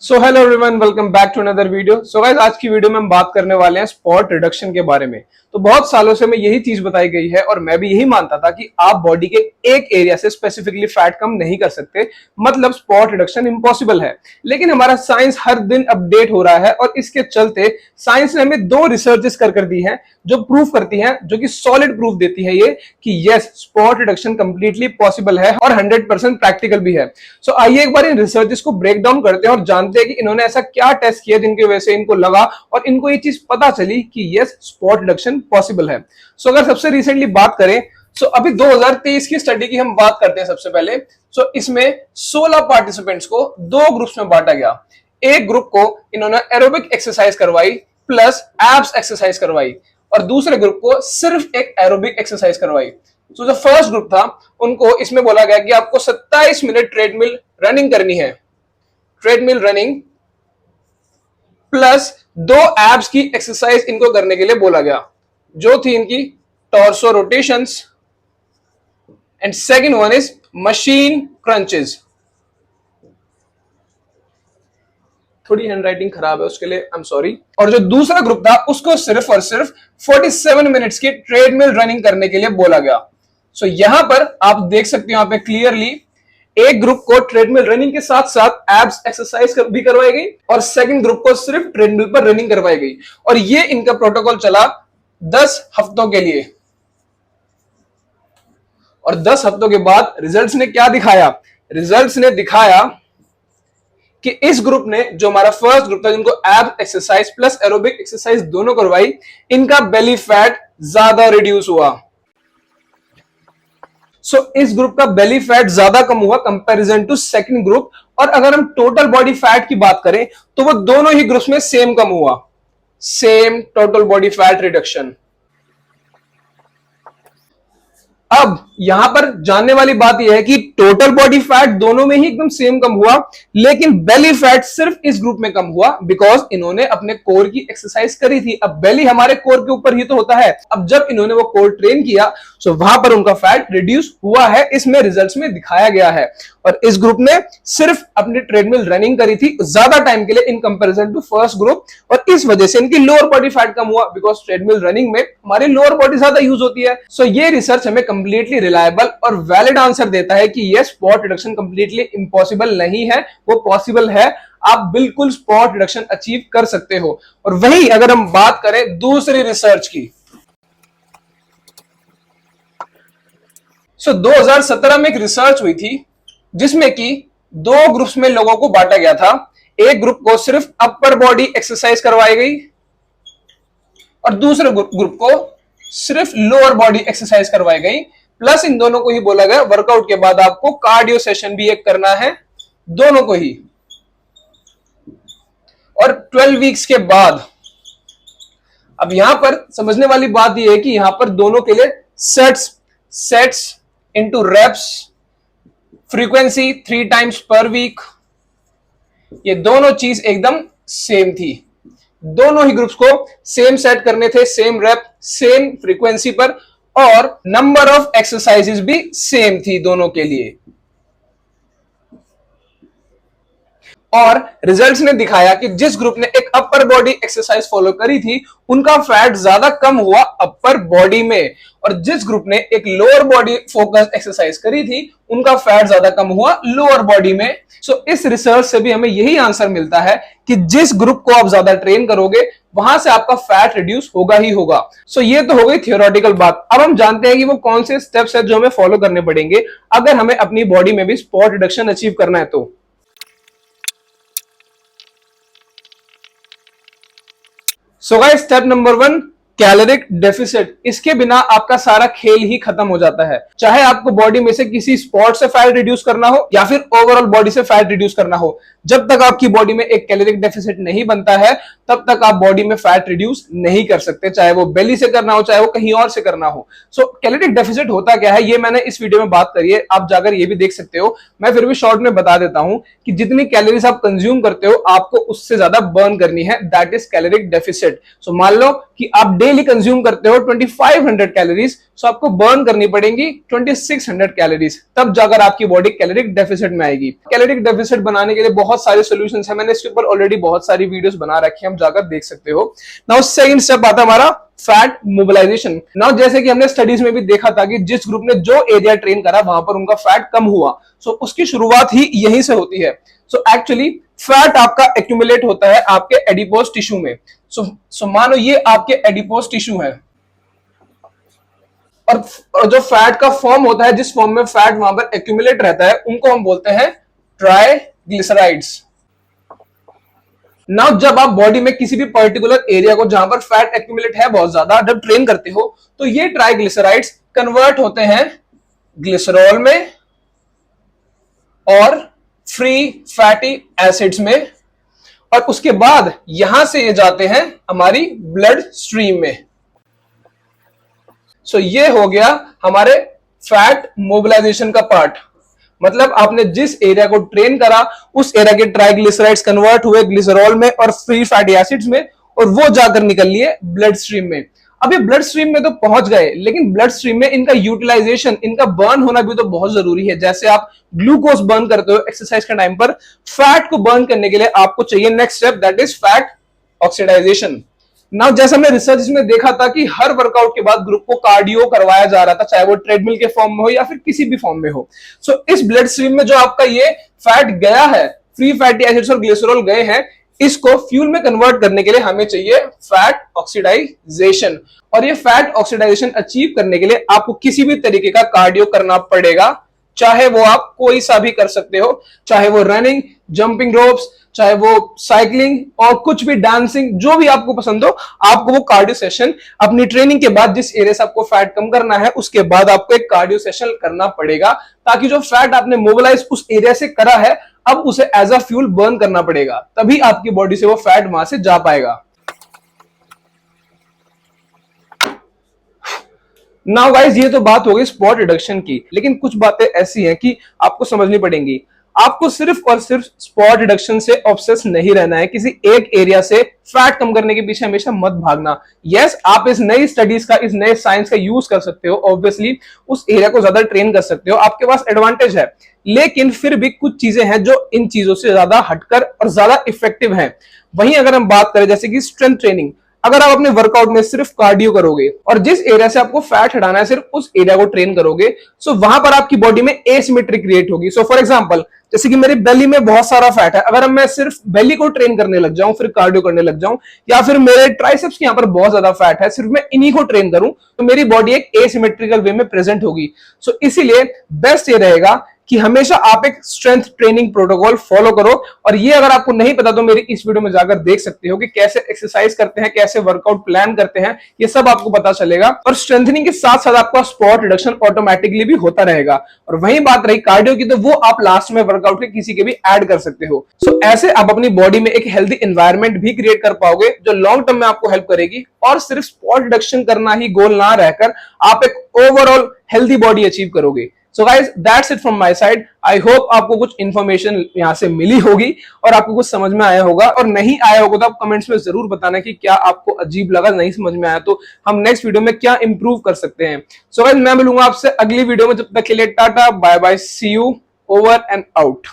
So hello everyone, welcome back to another video. So guys, आज की video में हम बात करने वाले हैं स्पॉट रिडक्शन के बारे में। तो बहुत सालों से मैं यही चीज बताई गई है और मैं भी यही मानता था कि आप बॉडी के एक एरिया से स्पेसिफिकली फैट कम नहीं कर सकते, मतलब स्पॉट रिडक्शन इम्पॉसिबल है। लेकिन हमारा साइंस हर दिन अपडेट हो रहा है और इसके चलते साइंस ने हमें दो रिसर्चेस कर दी हैं जो प्रूफ करती हैं, जो कि सॉलिड प्रूफ देती है ये कि yes, spot reduction completely possible है और 100% प्रैक्टिकल भी है। सो आइए एक बार इन रिसर्चेस को ब्रेक डाउन करते हैं और जानते हैं कि इन्होंने ऐसा क्या टेस्ट किया जिनकी वजह से इनको लगा और इनको ये चीज पता चली कि यस, स्पॉट रिडक्शन पॉसिबल है। सो अगर सबसे रिसेंटली बात करें, सो अभी 2023 की स्टडी की हम बात करते हैं सबसे पहले। सो इसमें 16 पार्टिसिपेंट्स को दो ग्रुप्स में बांटा गया। एक ग्रुप को इन्होंने एरोबिक एक्सरसाइज करवाई प्लस एब्स एक्सरसाइज करवाई और दूसरे ग्रुप को सिर्फ एक एरोबिक एक्सरसाइज करवाई। तो जो फर्स्ट ग्रुप था उनको इसमें बोला गया कि आपको 27 मिनट ट्रेडमिल रनिंग करनी है, ट्रेडमिल रनिंग प्लस 2 एब्स की एक्सरसाइज इनको करने के लिए बोला गया, जो थी इनकी torso rotations and second one is machine crunches. थोड़ी हैंडराइटिंग खराब है, उसके लिए आई एम सॉरी। और जो दूसरा ग्रुप था उसको सिर्फ और सिर्फ 47 मिनट्स की ट्रेडमिल रनिंग करने के लिए बोला गया। सो यहां पर आप देख सकते हो यहाँ पे क्लियरली एक ग्रुप को ट्रेडमिल रनिंग के साथ साथ एब्स एक्सरसाइज भी करवाई गई और सेकंड ग्रुप को सिर्फ ट्रेडमिल पर रनिंग करवाई गई। और ये इनका प्रोटोकॉल चला 10 हफ्तों के लिए। और 10 हफ्तों के बाद रिजल्ट्स ने क्या दिखाया? रिजल्ट्स ने दिखाया कि इस ग्रुप ने, जो हमारा फर्स्ट ग्रुप था जिनको एब एक्सरसाइज प्लस एरोबिक एक्सरसाइज दोनों करवाई, इनका बेली फैट ज्यादा रिड्यूस हुआ। सो इस ग्रुप का बेली फैट ज्यादा कम हुआ कंपैरिजन टू सेकंड ग्रुप। और अगर हम टोटल बॉडी फैट की बात करें तो वो दोनों ही ग्रुप्स में सेम कम हुआ, same total body fat reduction. अब यहां पर जानने वाली बात यह है कि टोटल बॉडी फैट दोनों में ही एकदम सेम कम हुआ, लेकिन बेली फैट सिर्फ इस ग्रुप में कम हुआ बिकॉज इन्होंने अपने कोर की एक्सरसाइज करी थी। अब बेली हमारे कोर के ऊपर ही तो होता है। अब जब इन्होंने वो कोर ट्रेन किया तो वहां पर उनका फैट रिड्यूस हुआ है, इसमें रिजल्ट्स में दिखाया गया है। और इस ग्रुप ने सिर्फ अपनी ट्रेडमिल रनिंग करी थी ज्यादा टाइम के लिए in comparison to first group, और इस वजह से इनकी लोअर बॉडी फैट कम हुआ बिकॉज ट्रेडमिल रनिंग में हमारी लोअर बॉडी ज्यादा यूज होती है। सो ये रिसर्च हमें कंप्लीटली रिलायबल और वैलिड आंसर देता है कि ये स्पॉट रिडक्शन कंप्लीटली इंपॉसिबल नहीं है, वो पॉसिबल है। आप बिल्कुल स्पॉट रिडक्शन अचीव कर सकते हो। और वही अगर हम बात करें दूसरी रिसर्च की, 2017 में एक रिसर्च हुई थी जिसमें कि 2 ग्रुप्स में लोगों को बांटा गया था। एक ग्रुप को सिर्फ अपर बॉडी एक्सरसाइज करवाई गई और दूसरे ग्रुप को सिर्फ लोअर बॉडी एक्सरसाइज करवाई गई, प्लस इन दोनों को ही बोला गया वर्कआउट के बाद आपको कार्डियो सेशन भी एक करना है, दोनों को ही। और 12 वीक्स के बाद, अब यहां पर समझने वाली बात यह है कि यहां पर दोनों के लिए sets into reps, frequency 3 times per week, ये दोनों चीज एकदम सेम थी। दोनों ही ग्रुप्स को सेम सेट करने थे, सेम रेप, सेम फ्रीक्वेंसी पर, और नंबर ऑफ एक्सरसाइजेस भी सेम थी दोनों के लिए। और रिजल्ट्स ने दिखाया कि जिस ग्रुप ने एक अपर बॉडी एक्सरसाइज फॉलो करी थी उनका फैट ज्यादा कम हुआ अपर बॉडी में, और जिस ग्रुप ने एक लोअर बॉडी फोकस एक्सरसाइज करी थी उनका फैट ज्यादा कम हुआ लोअर बॉडी में। सो इस रिसर्च से भी हमें यही आंसर मिलता है कि जिस ग्रुप को आप ज्यादा ट्रेन करोगे वहां से आपका फैट रिड्यूस होगा ही होगा। सो ये तो हो गई थियोरेटिकल बात। अब हम जानते हैं कि वो कौन से स्टेप्स है जो हमें फॉलो करने पड़ेंगे अगर हमें अपनी बॉडी में भी स्पॉट रिडक्शन अचीव करना है तो। So guys, step number 1, caloric deficit. इसके बिना आपका सारा खेल ही खत्म हो जाता है। चाहे आपको बॉडी में से किसी स्पॉट से फैट रिड्यूस करना हो या फिर ओवरऑल बॉडी से फैट रिड्यूस करना हो, जब तक आपकी बॉडी में एक कैलोरिक डेफिसिट नहीं बनता है तब तक आप बॉडी में फैट रिड्यूस नहीं कर सकते, चाहे वो बेली से करना हो चाहे वो कहीं और से करना हो। सो कैलोरिक डेफिसिट होता क्या है ये मैंने इस वीडियो में बात करी है, आप जाकर ये भी देख सकते हो। मैं फिर भी शॉर्ट में बता देता हूं कि जितनी कैलोरीज आप कंज्यूम करते हो आपको उससे ज्यादा बर्न करनी है, दैट इज कैलोरिक डेफिसिट। सो मान लो कि आप डेली कंज्यूम करते हो 2500 कैलोरीज, सो आपको बर्न करनी पड़ेंगी 2600 कैलोरीज, तब जाकर आपकी बॉडी कैलोरिक डेफिसिट में आएगी। कैलोरिक डेफिसिट बनाने के लिए बहुत सारे सॉल्यूशंस हैं, मैंने इसके ऊपर ऑलरेडी बहुत सारी वीडियोस बना रखी हैं, आप जाकर देख सकते हो। नाउ सेकंड स्टेप आता है हमारा फैट मोबिलाइजेशन। नाउ जैसे कि हमने स्टडीज में भी देखा था कि जिस ग्रुप ने जो एरिया ट्रेन करा वहां पर उनका फैट कम हुआ, सो उसकी शुरुआत ही यहीं से होती है। सो एक्चुअली फैट आपका एक्यूमुलेट होता है आपके एडिपोज टिश्यू में। सो मानो ये आपके एडिपोज टिश्यू है, और जो फैट का फॉर्म होता है, जिस फॉर्म में फैट वहां पर एक्यूमुलेट रहता है, उनको हम बोलते हैं ट्राइग्लिसराइड्स। नाउ जब आप बॉडी में किसी भी पर्टिकुलर एरिया को जहां पर फैट एक्यूमुलेट है बहुत ज्यादा, जब ट्रेन करते हो, तो ये ट्राइग्लिसराइड्स कन्वर्ट होते हैं ग्लिसरॉल में और फ्री फैटी एसिड्स में, और उसके बाद यहां से ये जाते हैं हमारी ब्लड स्ट्रीम में। सो ये हो गया हमारे फैट मोबिलाइजेशन का पार्ट। मतलब आपने जिस एरिया को ट्रेन करा उस एरिया के ट्राइग्लिसराइड्स कन्वर्ट हुए ग्लिसरॉल में और फ्री फैटी एसिड्स में, और वो जाकर निकल लिए ब्लड स्ट्रीम में। अब ये ब्लड स्ट्रीम में तो पहुंच गए, लेकिन ब्लड स्ट्रीम में इनका यूटिलाइजेशन, इनका बर्न होना भी तो बहुत जरूरी है। जैसे आप ग्लूकोज बर्न करते हो एक्सरसाइज के टाइम पर, फैट को बर्न करने के लिए आपको चाहिए next step, that is fat oxidisation. Now जैसे हमने रिसर्च में देखा था कि हर वर्कआउट के बाद ग्रुप को कार्डियो करवाया जा रहा था, चाहे वो ट्रेडमिल के फॉर्म में हो या फिर किसी भी फॉर्म में हो। सो इस ब्लड स्ट्रीम में जो आपका ये फैट गया है, फ्री फैटी एसिड्स और ग्लिसरॉल गए हैं, इसको फ्यूल में कन्वर्ट करने के लिए हमें चाहिए फैट ऑक्सीडाइजेशन। और ये फैट ऑक्सीडाइजेशन अचीव करने के लिए आपको किसी भी तरीके का कार्डियो करना पड़ेगा, चाहे वो आप कोई सा भी कर सकते हो, चाहे वो रनिंग, जंपिंग रोप्स, चाहे वो साइकिलिंग और कुछ भी डांसिंग, जो भी आपको पसंद हो, आपको वो कार्डियो सेशन अपनी ट्रेनिंग के बाद, जिस एरिया से आपको फैट कम करना है उसके बाद आपको एक कार्डियो सेशन करना पड़ेगा, ताकि जो फैट आपने मोबिलाइज उस एरिया से करा है, अब उसे एज अ फ्यूल बर्न करना पड़ेगा, तभी आपकी बॉडी से वो फैट वहां से जा पाएगा। नाउ गाइस, ये तो बात हो गई स्पॉट रिडक्शन की, लेकिन कुछ बातें ऐसी हैं कि आपको समझनी पड़ेंगी। आपको सिर्फ और सिर्फ स्पॉट रिडक्शन से ऑब्सेस नहीं रहना है, किसी एक एरिया से फैट कम करने के पीछे हमेशा मत भागना। यस, आप इस नई स्टडीज का, इस नए साइंस का यूज कर सकते हो, ऑब्वियसली उस एरिया को ज्यादा ट्रेन कर सकते हो, आपके पास एडवांटेज है, लेकिन फिर भी कुछ चीजें हैं जो इन चीजों से ज्यादा हटकर और ज्यादा इफेक्टिव हैं। वहीं अगर हम बात करें जैसे कि स्ट्रेंथ ट्रेनिंग, अगर आप अपने वर्कआउट में सिर्फ कार्डियो करोगे और जिस एरिया से आपको फैट हटाना है सिर्फ उस एरिया को ट्रेन करोगे, सो वहां पर आपकी बॉडी में एसिमेट्री क्रिएट होगी। सो फॉर एग्जांपल, जैसे कि मेरी बेली में बहुत सारा फैट है, अगर मैं सिर्फ बेली को ट्रेन करने लग जाऊं, फिर कार्डियो करने लग जाऊं, या फिर मेरे ट्राइसेप्स के यहां पर बहुत ज्यादा फैट है, सिर्फ मैं इन्हीं को ट्रेन करूं, तो मेरी बॉडी एक एसिमेट्रिकल वे में प्रेजेंट होगी। सो इसीलिए बेस्ट ये रहेगा कि हमेशा आप एक स्ट्रेंथ ट्रेनिंग प्रोटोकॉल फॉलो करो। और ये अगर आपको नहीं पता तो मेरी इस वीडियो में जाकर देख सकते हो कि कैसे एक्सरसाइज करते हैं, कैसे वर्कआउट प्लान करते हैं, ये सब आपको पता चलेगा। और स्ट्रेंथनिंग के साथ साथ आपका स्पॉट रिडक्शन ऑटोमेटिकली भी होता रहेगा। और वही बात रही कार्डियो की, तो वो आप लास्ट में वर्कआउट के किसी के भी ऐड कर सकते हो। सो ऐसे आप अपनी बॉडी में एक हेल्दी एनवायरनमेंट भी क्रिएट कर पाओगे, जो लॉन्ग टर्म में आपको हेल्प करेगी। और सिर्फ स्पॉट रिडक्शन करना ही गोल ना रहकर आप एक ओवरऑल हेल्दी बॉडी अचीव करोगे। So guys, that's it from my side. I hope आपको कुछ इन्फॉर्मेशन यहाँ से मिली होगी और आपको कुछ समझ में आया होगा, और नहीं आया होगा तो आप कमेंट्स में जरूर बताना कि क्या आपको अजीब लगा, नहीं समझ में आया तो हम नेक्स्ट वीडियो में क्या इंप्रूव कर सकते हैं। So guys, मैं मिलूंगा आपसे अगली वीडियो में, जब तक के लिए tata bye bye, see you, over and out.